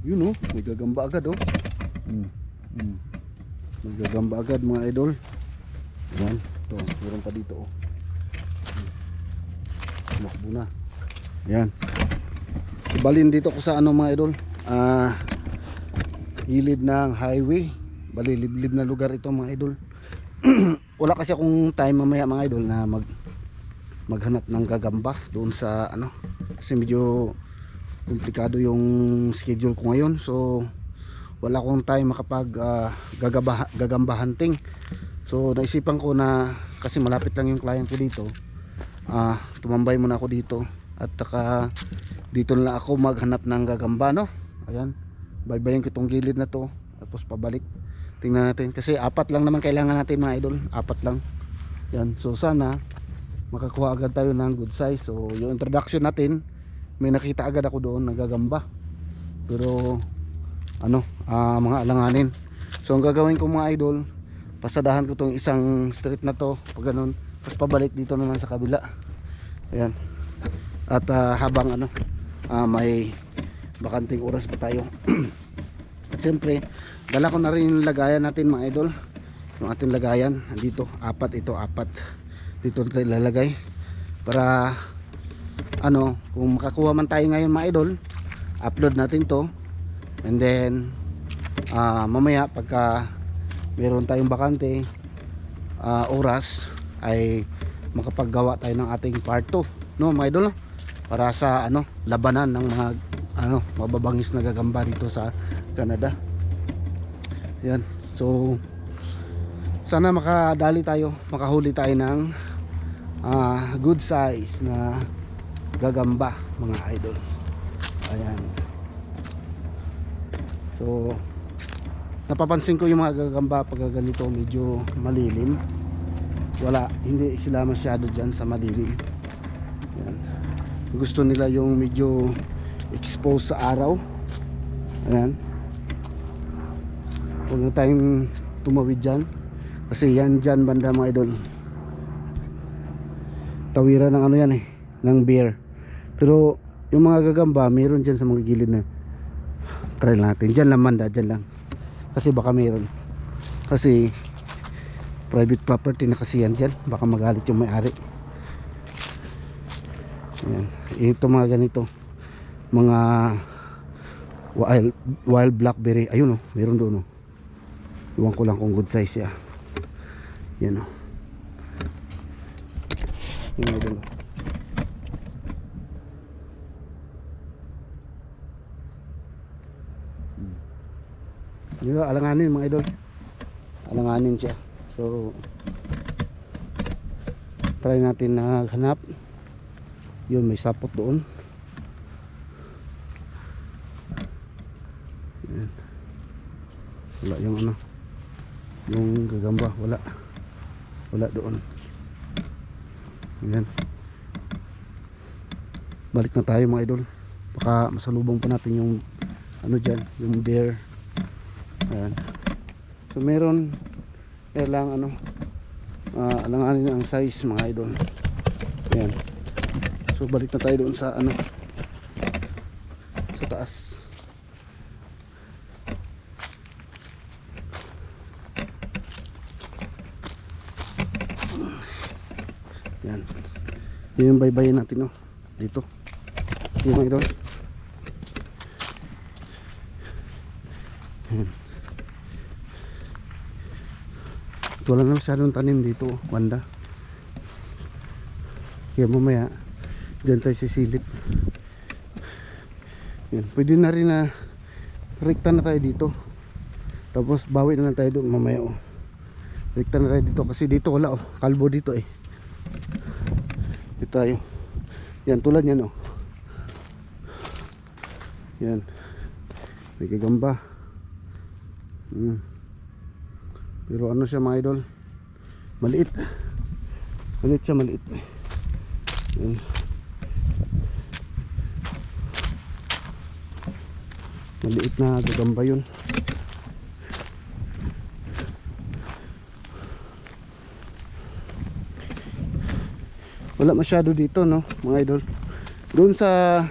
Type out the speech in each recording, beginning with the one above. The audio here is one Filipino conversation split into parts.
Yun oh, may gagamba agad oh. Mm. Mm. May gagamba agad mga idol. Yan, ito, meron pa dito oh. Tumakbo na. Yan. Ibalin dito ko sa ano mga idol. Gilid ng highway. Bali liblib na lugar ito mga idol. Wala kasi akong time mamaya mga idol na maghanap ng gagamba doon sa ano. Kasi medyo komplikado yung schedule ko ngayon. So wala akong time makapag gagamba hunting. So naisipan ko na kasi malapit lang yung client ko dito. Tumambay muna ako dito at dito na ako maghanap ng gagamba no. Ayan, baybayin ko itong gilid na to tapos pabalik. Tingnan natin kasi 4 lang naman kailangan natin mga idol, 4 lang. Yan, so sana makakuha agad tayo ng good size. So yung introduction natin, may nakita agad ako doon nagagamba. Pero ano, mga alanganin. So ang gagawin ko mga idol, pasadahan ko tong isang street na to pag ganun, tapos pabalik dito naman sa kabila. Ayan. At habang ano, may bakanting oras pa tayo. At siyempre dala ko na rin yung lagayan natin mga idol. Yung ating lagayan dito, 4 ito, 4 dito natin ilalagay para ano, kung makakuha man tayo ngayon mga idol, upload natin to. And then mamaya pagka meron tayong bakante oras ay makapaggawa tayo ng ating part 2 no mga idol, no? Para sa ano, labanan ng mga ano, mababangis na gagamba dito sa Canada. Yan, so sana makadali tayo, makahuli tayo ng good size na gagamba mga idol. Ayan, so napapansin ko yung mga gagamba pag ganito medyo malilim, hindi sila masyado dyan sa malilim. Yan. Gusto nila yung medyo exposed sa araw. Ayan, huwag na tayong tumawid dyan kasi yan dyan banda mga idol, tawiran ng ano yan eh, ng beer. Pero yung mga gagamba meron dyan sa mga gilid na try natin dyan lang banda, dyan lang kasi baka meron, kasi private property na kasi yan dyan, baka magalit yung may-ari. Ayan. Ito mga ganito, mga wild blackberry, ayun oh, meron doon oh. Iwan ko lang kung good size ya. Yan oh. Yan idol. Yun, alanganin mga idol, alanganin siya. So try natin na hanap. Yun, may sapot doon. Yan. Wala yung ano, yung gagamba, wala doon. Yan, balik na tayo mga idol, baka masalubong pa natin yung ano dyan, yung bear. Ayan. So meron lang ano, alanganin ang size mga idol. Ayan. So balik na tayo doon sa ano, sa taas. Yan. Yun yung baybayin natin no, dito. Yung mga idol. Yan. Wala na masyadong tanim dito banda, kaya mamaya dyan tayo sisilip. Yan. Pwede na rin na rekta na tayo dito, tapos bawi na lang tayo doon mamaya oh. Rekta na tayo dito kasi dito wala oh, kalbo dito eh. Dito tayo. Yan, tulad yan oh. Yan, may gagamba. Pero ano siya mga idol, maliit siya, maliit. Yan. Maliit na gagamba yun. Wala masyado dito no mga idol. Doon sa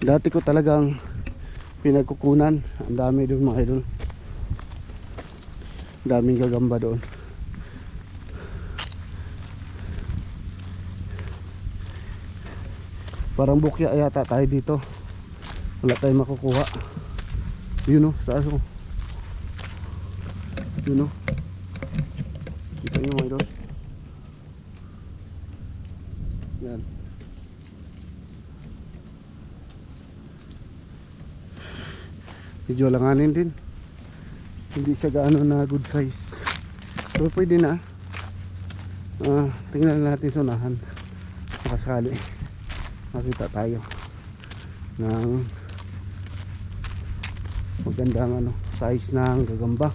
dati ko talagang pinagkukunan. Ang dami doon mga idol. Daming gagamba doon. Parang bukya yata tayo dito. Wala tayong makukuha. Yun o, sa aso. Yun o. Kita nyo mga idol. Yan. Medyo langanin din. Hindi siya gaano na good size. Pero pwede na. Tingnan natin sa unahan. Nakasali. Makita tayo ng magandang size ng gagamba.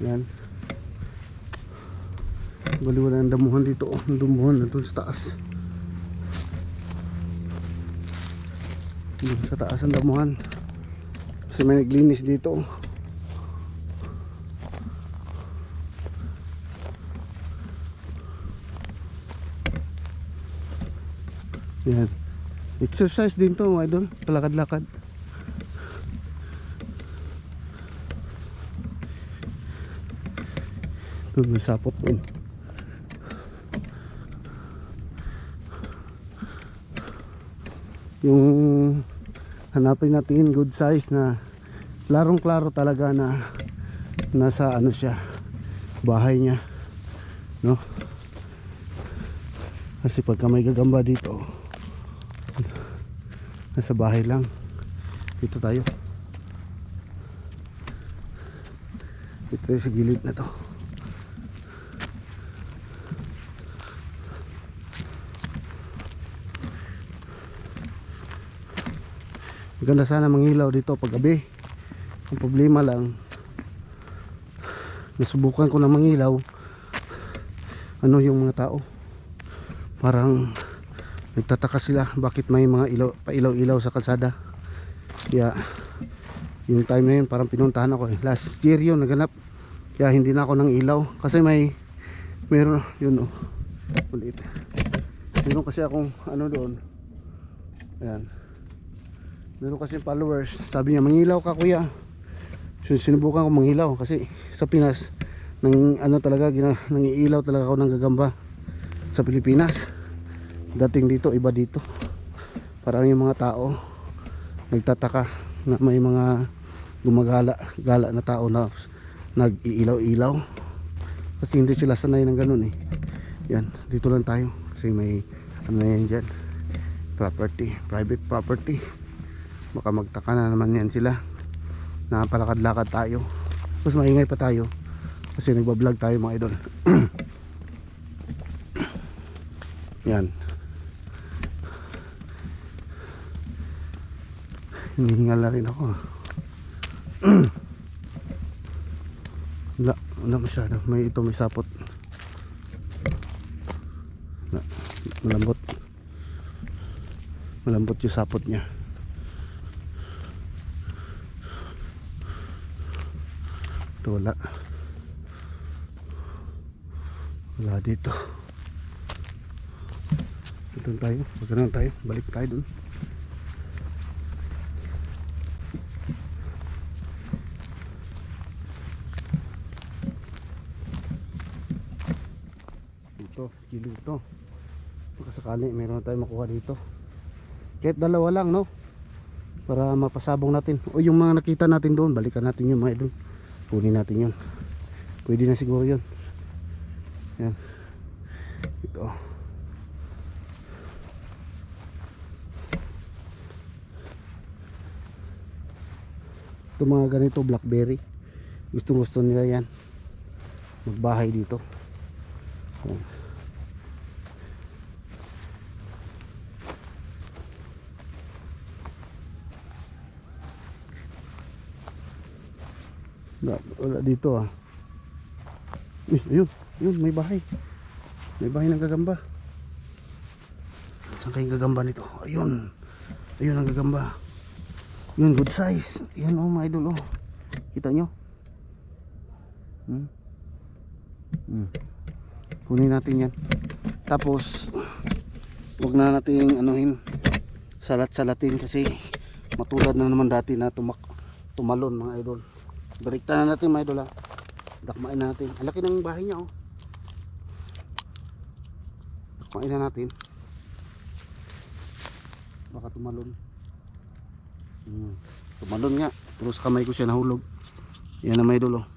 Yan. Baliwala ang damuhan dito. Ang damuhan na doon sa taas. Doon sa taas ang damuhan. Kasi may naglinis dito. Yan. Exercise din to mga idol. Palakad-lakad. Doon may sapot din. Yung hanapin natin good size na klarong klaro talaga na nasa ano siya, bahay niya, no? Kasi pagka may gagamba dito, nasa bahay lang. Dito tayo. Dito tayo sa gilid na to. Maganda sana mangilaw dito pag gabi. Ang problema lang, nasubukan ko na mangilaw, ano yung mga tao, parang nagtataka sila bakit may mga ilaw, pailaw-ilaw sa kalsada. Kaya yung time na yun parang pinuntahan ako last year yun naganap. Kaya hindi na ako nang ilaw kasi meron yun ulit. Meron kasi akong ano doon. Ayan. Meron kasi followers, sabi niya mangilaw ka kuya. So, sinubukan ko mangilaw kasi sa Pinas nang ano talaga nangiilaw talaga ako ng gagamba sa Pilipinas. Dating dito iba dito. Parang yung mga tao nagtataka na may mga gumagala na tao na nag-iilaw-ilaw kasi hindi sila sanay ng ganun eh. Yan, dito lang tayo kasi may ano yan dyan, property, private property. Baka magtaka na naman yan sila. Napalakad-lakad tayo. Mas maingay pa tayo kasi nagbablog tayo mga idol. Yan. Hinihingal na rin ako. Wala masyado. May sapot. Malambot. Malambot yung sapot niya. Ito wala dito. Ito tayo, magkano tayo, balik tayo dun. Ito, skilo ito. Baka sakali meron tayo makuha dito. Kahit dalawa lang, no? Para mapasabong natin. O yung mga nakita natin doon, balikan natin yung mga doon. Kunin natin yun. Pwede na siguro yun. Yan. Ito. Ito mga ganito blackberry. Gusto nila yan. Magbahay dito. Yan. Wala dito ah. Ayun, may bahay. May bahay ng gagamba. Saan kayong gagamba nito? Ayun ang gagamba. Yun, good size. Yan oh mga idol oh. Kita nyo? Kunin natin yan. Tapos Huwag na nating anuhin, salat-salatin kasi matulad na naman dati na tumalon mga idol. Balikta na natin mga idol ha. Dakmain na natin. Ang laki ng bahay niya oh. Dakmain na natin. Baka tumalon. Tumalon nga. Pero sa kamay ko siya nahulog. Yan na mga idol oh.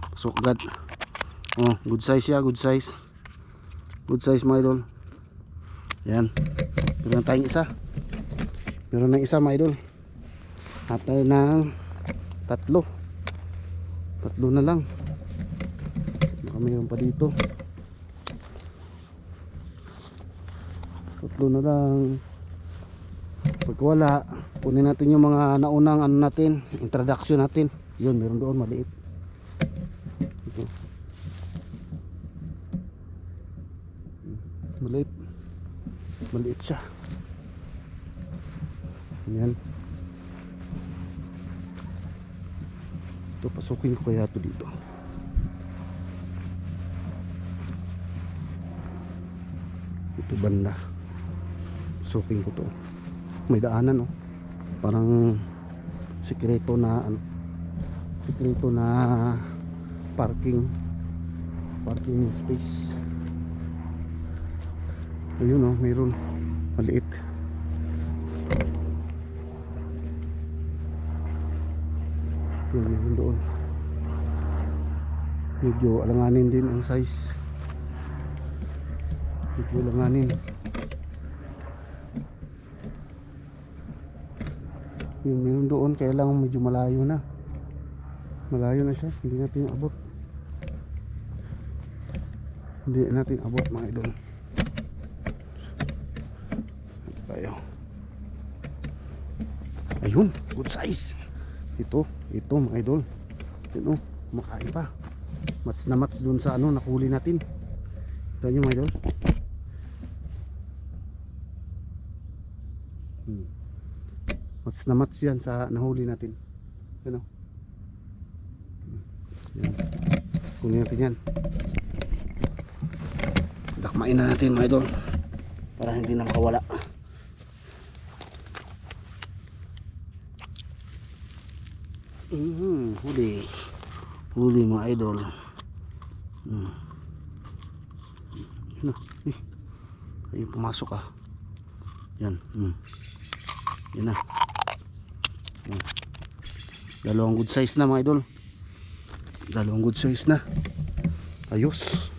Pasok agad. Oh, good size siya, good size. Good size mga idol. Yan. Meron tayong isa. Meron ng isa mga idol. At tayo ng tatlo. Tatlo na lang. Baka mayroon pa dito. Tatlo na lang. Pag wala, kunin natin yung mga naunang ano natin, introduction natin. Yun, meron doon maliit. Ito. Maliit. Maliit siya. Yan. Ito, pasukin ko kaya ito dito. Ito banda. Pasukin ko to. May daanan oh. Parang sikreto na ano. Sikreto na parking space. Ayun oh, mayroon maliit. Yun, mayroon doon. Medyo alanganin din ang size. Medyo alanganin. Yun, mayroon doon, kaya lang medyo malayo na. Malayo na siya, hindi natin abot. Hindi natin abot mga idol. Tayo. Ayun, good size. Ito mga idol. Ito, makain pa. Mats na mats dun sa ano, nakuli natin. Ito nyo mga idol. Mats na mats yan sa nahuli natin. Ano? Yan. Kunin natin yan. Dakmain na natin mga idol. Para hindi na makawala. Huli. Huli mga idol. Ano? Ayun, pumasok ah. Yan. Yan na. Dalawang good size na mga idol. Dalawang good size na. Ayos.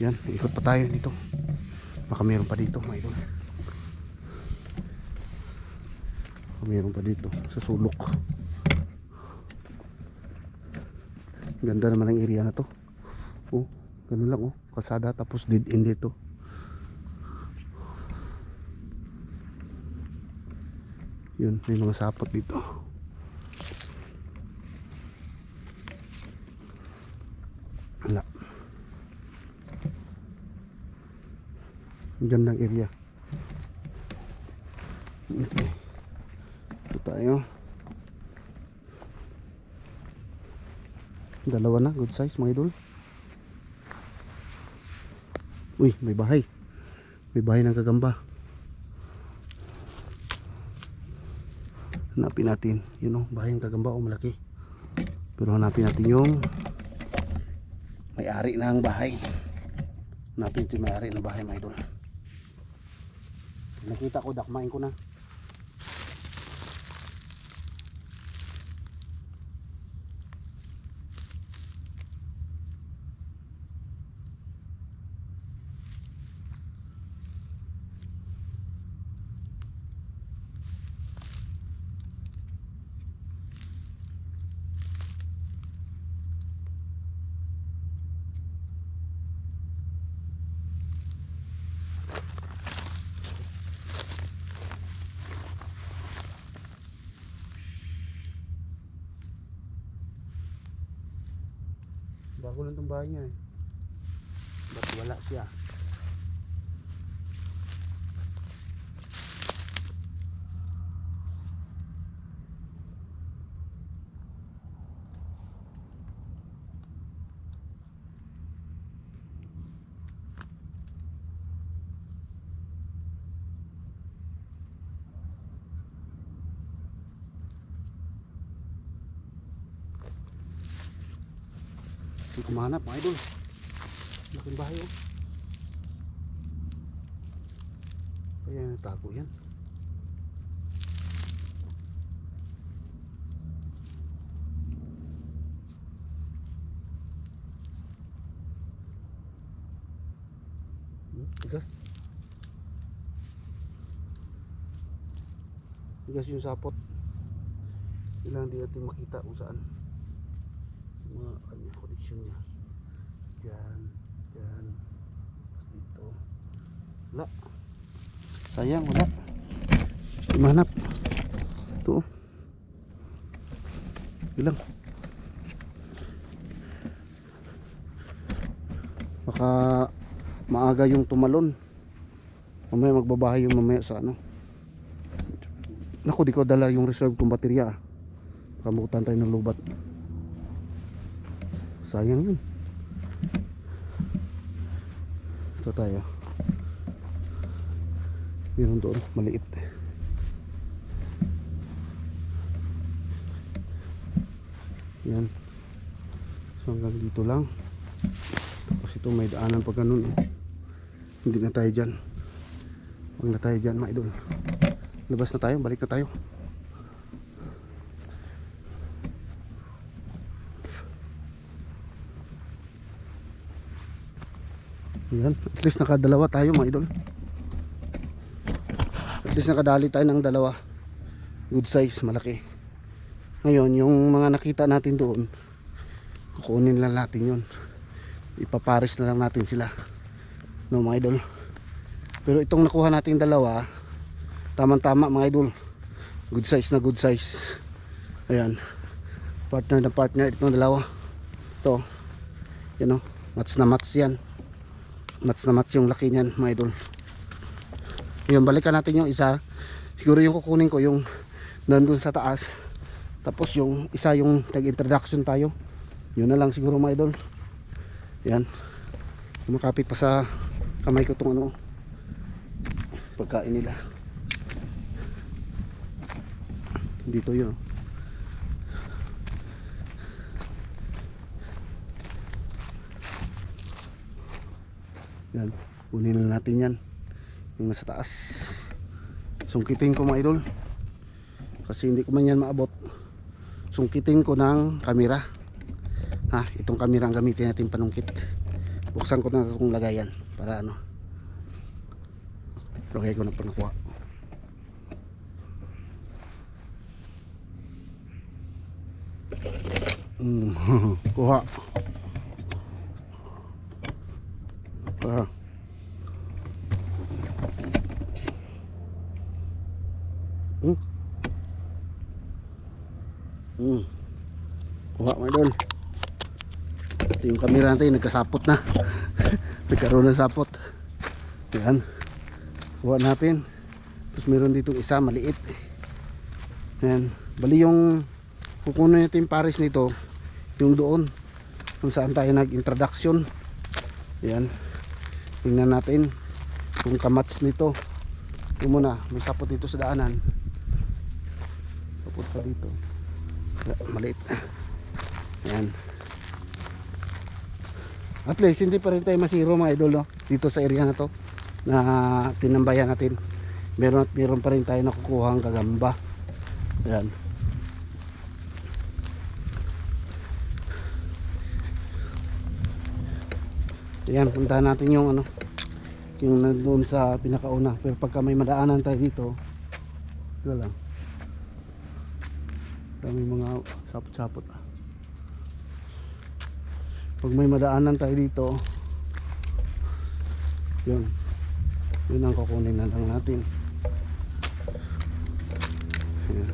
Yan, ikot pa tayo dito. Baka meron pa dito mga idol. Baka meron pa dito sa sulok. Ganda naman ang area na to. Oh, ganun lang oh. Kasada tapos dead end dito. Yun, may mga sapot dito. Wala. Gandang area. Okay. Ito tayo. Dalawa na, good size mga idol. Uy, may bahay. May bahay ng gagamba. Hanapin natin, yun o, bahay ng gagamba o malaki. Pero hanapin natin yung may-ari ng bahay. Hanapin natin may-ari ng bahay mga idol. Nakita ko, dakmain ko na. Bago lang itong bahay niya eh. Ba't wala siya? kumanap mga idol. Laking bahay oh. Kaya natago yan. Tigas. Tigas yung sapot. Kailangan din natin makita kung saan mga connection niya. Diyan, diyan, dito. Wala. Sayang, wala. Manap. Ito. Bilang. Baka maaga yung tumalon. Mamaya magbabahay yung mamaya sa ano. Naku, di ko dala yung reserve kong baterya. Kamutan tayo ng lubat. Sayang yun. Ito tayo. Meron doon, maliit. Yan. So hanggang dito lang. Tapos ito may daanan pa ganun. Hindi na tayo dyan. Huwag na tayo dyan mga idol. Labas na tayo, balik na tayo. Yan, at least nakadalawa tayo mga idol. At least nakadali tayo ng dalawa. Good size, malaki. Ngayon, yung mga nakita natin doon, kukunin lang natin yun. Ipapares na lang natin sila. No mga idol. Pero itong nakuha natin dalawa, tamang-tama mga idol. Good size na good size. Ayan. Partner na partner itong dalawa. Ito. Yan o. Match na match yan. Match na match yung laki niyan mga idol. Ayan, balikan natin yung isa. Siguro yung kukunin ko yung nandun sa taas. Tapos yung isa yung tag-introduction tayo. Yun na lang siguro mga idol. Ayan. Kumakapit pa sa kamay ko itong ano, pagkain nila. Dito yun. Yan, kunin na natin yan. Yung nasa taas. Sungkitin ko mga idol. Kasi hindi ko man yan maabot. Sungkitin ko ng kamera. Ha, itong kamera ang gamitin natin panungkit. Buksan ko na itong lagayan para ano, lagay ko na pa nakuha. Kuha. Kuha mga idol. Ito yung camera natin, nagkasapot na. Nagkaroon ng sapot. Yan. Kuha natin. Tapos meron dito isa maliit. Yan. Bali yung kukunin natin pares nito, yung doon kung saan tayo nag-introduction. Yan. Tingnan natin kung kamats nito. Ito muna, may sapot dito sa daanan. Sapot pa dito. Maliit. Yan. At least hindi pa rin tayo masiro mga idol, no? Dito sa area na to na tinambayan natin. Meron pa rin tayo nakukuhang gagamba. Yan. Yan, puntahan natin yung ano, yung nandoon sa pinakauna. Pero pagka may madaanan tayo dito, ito lang. May mga sapot-sapot. Pag may madaanan tayo dito, yun ang kukunin na lang natin. Ayan.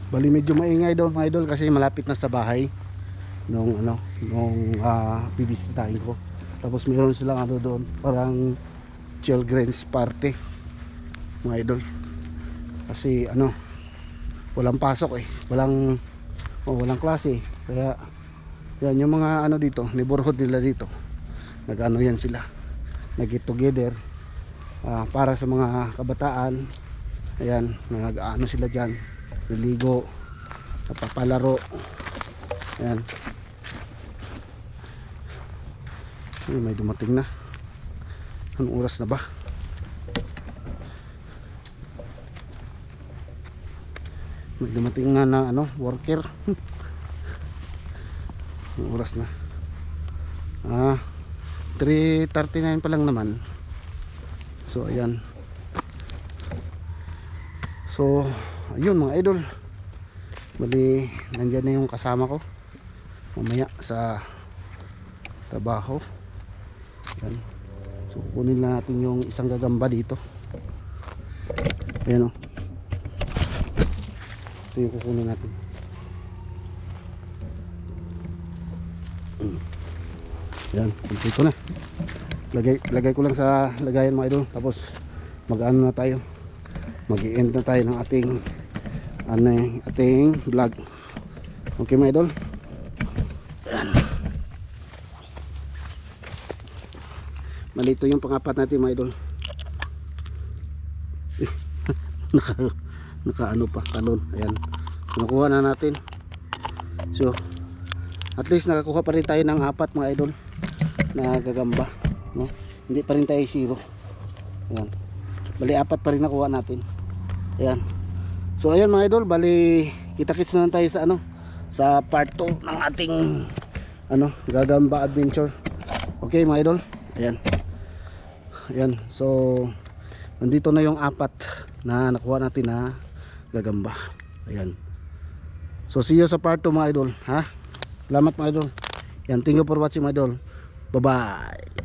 Bali medyo maingay doon mga idol kasi malapit na sa bahay nung bibisitahin ko. Tapos meron silang ano doon, parang children's party mga idol. Kasi ano, walang pasok walang klase. Kaya yan yung mga ano dito, neighborhood nila dito. Nag-ano yan sila, nag-get together para sa mga kabataan Ayan, nag-ano sila dyan, naligo, napapalaro. Ayan. Ay, may dumating na. Anong oras na ba? May dumating na na ano, worker. Anong oras na? 3:39 pa lang naman. So ayan. So ayun mga idol, bali nandyan na yung kasama ko mamaya sa trabaho. Ayan. So kunin na natin yung isang gagamba dito. Ayan o, ito yung kukunin natin. Ayan, dito na. Lagay ko lang sa lagayan mga idol. Tapos mag-ano na tayo, mag-i-end na tayo ng ating vlog. Okay mga idol. Ayan. Malito yung pangapat natin mga idol. Naka ano pa, talon. Ayan, so, nakuha na natin. So at least nakakuha pa rin tayo ng 4 mga idol na gagamba, no? Hindi pa rin tayo 0. Ayan, bali 4 pa rin nakuha natin. Ayan, so ayan mga idol, bali kita-kits na lang tayo sa ano, sa part 2 ng ating ano, gagamba adventure. Okay mga idol. Ayan. Ayan, so nandito na yung 4 na nakuha natin na gagamba. Ayan, so see you sa part 2 mga idol, ha. Salamat mga idol. Yan, thank you for watching mga idol. Bye bye.